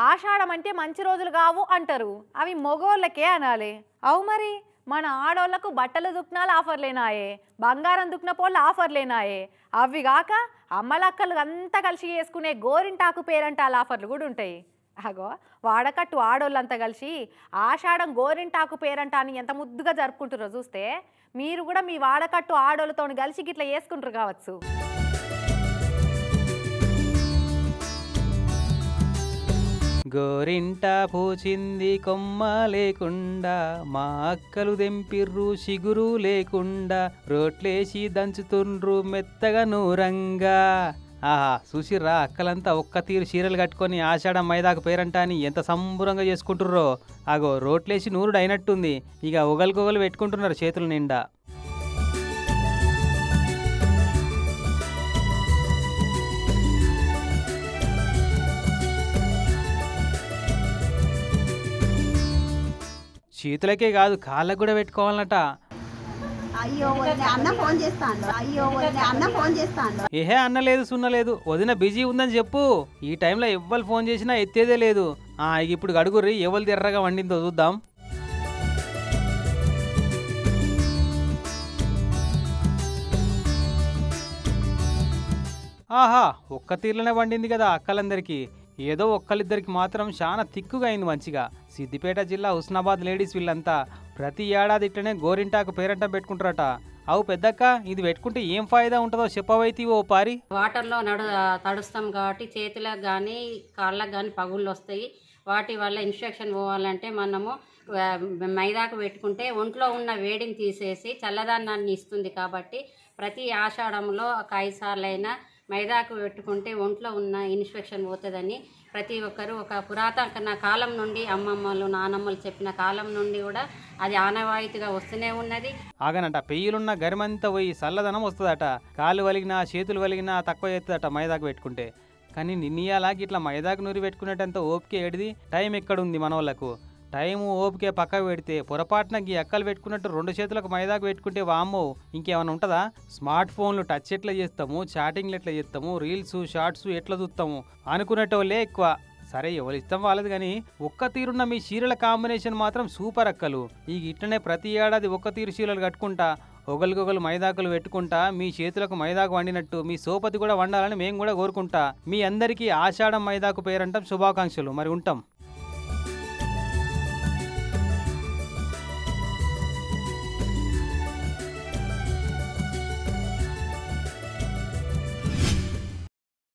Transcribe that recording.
ఆషాఢం అంటే మంచి రోజులు కావు అంటారు. అవి మగోళ్ళకే అనాలి. అవు మరి మన ఆడోళ్లకు బట్టలు దుక్నాలు ఆఫర్లేనాయే, బంగారం దుక్న పోళ్ళు ఆఫర్లేనాయే. అవి కాక అమ్మలక్కలు అంతా కలిసి చేసుకునే గోరింటాకు పేరంటాల ఆఫర్లు కూడా ఉంటాయి. అగో వాడకట్టు ఆడోళ్ళంతా కలిసి ఆషాఢం గోరింటాకు పేరంటాన్ని ఎంత ముద్దుగా జరుపుకుంటారో చూస్తే మీరు కూడా మీ వాడకట్టు ఆడోళ్ళతో కలిసి గిట్లా చేసుకుంటారు కావచ్చు. గోరింట పూచింది కొమ్మ లేకుండా, మా అక్కలు దెంపిర్రు సిగురు లేకుండా, రోట్లేసి దంచుతుండ్రు మెత్తగా నూరంగా. ఆహా చూసిర్రా, అక్కలంతా ఒక్క తీరు చీరలు కట్టుకొని ఆషాఢం మైదాకు పేరంట అని ఎంత సంబురంగా చేసుకుంటుర్రో. అగో రోట్లేసి నూరుడు అయినట్టుంది. ఇక ఒగలుగొగలు పెట్టుకుంటున్నారు చేతుల నిండా. చేతులకే కాదు కాళ్ళకు కూడా పెట్టుకోవాలన్నట. ఏహే అన్నలేదు సున్నలేదు, వదిన బిజీ ఉందని చెప్పు. ఈ టైంలో ఎవ్వరు ఫోన్ చేసినా ఎత్తేదే లేదు. ఇప్పుడు అడుగుర్రి ఎవరు ఎర్రగా వండిందో చూద్దాం. ఆహా ఒక్క తీర్లనే వండింది కదా అక్కలందరికీ. ఏదో ఒక్కరిద్దరికి మాత్రం చాలా తిక్కుగా అయింది మంచిగా. సిద్దిపేట జిల్లా హుస్నాబాద్ లేడీస్ వీళ్ళంతా ప్రతి ఏడాది ఇట్లనే గోరింటాకు పేరంటం పెట్టుకుంటారట. అవు పెద్దక్క, ఇది పెట్టుకుంటే ఏం ఫాయిదా ఉంటుందో చెప్పవైతే ఓ పారి. వాటర్లో తడుస్తాం కాబట్టి చేతులకు కానీ కాళ్ళకు కానీ పగుళ్ళు వస్తాయి. వాటి వల్ల ఇన్ఫెక్షన్ పోవాలంటే మనము మైదాకు పెట్టుకుంటే ఒంట్లో ఉన్న వేడిని తీసేసి చల్లదనాన్ని ఇస్తుంది. కాబట్టి ప్రతి ఆషాఢంలో ఒక 5 సార్లైనా మైదాకు పెట్టుకుంటే ఒంట్లో ఉన్న ఇన్ఫెక్షన్ పోతుందని ప్రతి ఒక్కరు ఒక పురాతన కాలం నుండి అమ్మమ్మలు నానమ్మలు చెప్పిన కాలం నుండి కూడా అది ఆనవాయితీగా వస్తూనే ఉన్నది. ఆగనట పెయ్యిలున్న గరిమంతా పోయి చల్లదనం వస్తుందట. కాళ్ళు వలిగినా చేతులు వలిగినా తక్కువ అవుతుందట మైదాకు పెట్టుకుంటే. కానీ నిన్నయాలాకి ఇట్లా మైదాకు నూరి పెట్టుకునేటంత ఓపిక ఏడిది, టైం ఎక్కడుంది మన వాళ్ళకు. టైము ఓపికే పక్కకు పెడితే పొరపాటున ఈ అక్కలు పెట్టుకున్నట్టు 2 చేతులకు మైదాకు పెట్టుకుంటే వామ్మో ఇంకేమైనా ఉంటుందా? స్మార్ట్ ఫోన్లు టచ్ ఎట్లా చేస్తాము, చాటింగ్లు ఎట్లా చేస్తాము, రీల్స్ షార్ట్స్ ఎట్లా చూస్తాము అనుకునేటోళ్ళే ఎక్కువ. సరే ఎవరు ఇష్టం వాళ్ళది, కానీ ఒక్క తీరున్న మీ చీరల కాంబినేషన్ మాత్రం సూపర్ అక్కలు. ఈ ఇట్లనే ప్రతి ఏడాది ఒక్క తీరు చీరలు కట్టుకుంటా ఒకరికొకరు మైదాకులు పెట్టుకుంటా మీ చేతులకు మైదాకు వండినట్టు మీ సోపతి కూడా వండాలని మేము కూడా కోరుకుంటా. మీ అందరికీ ఆషాఢం మైదాకు పేరంటాం శుభాకాంక్షలు. మరి ఉంటాం.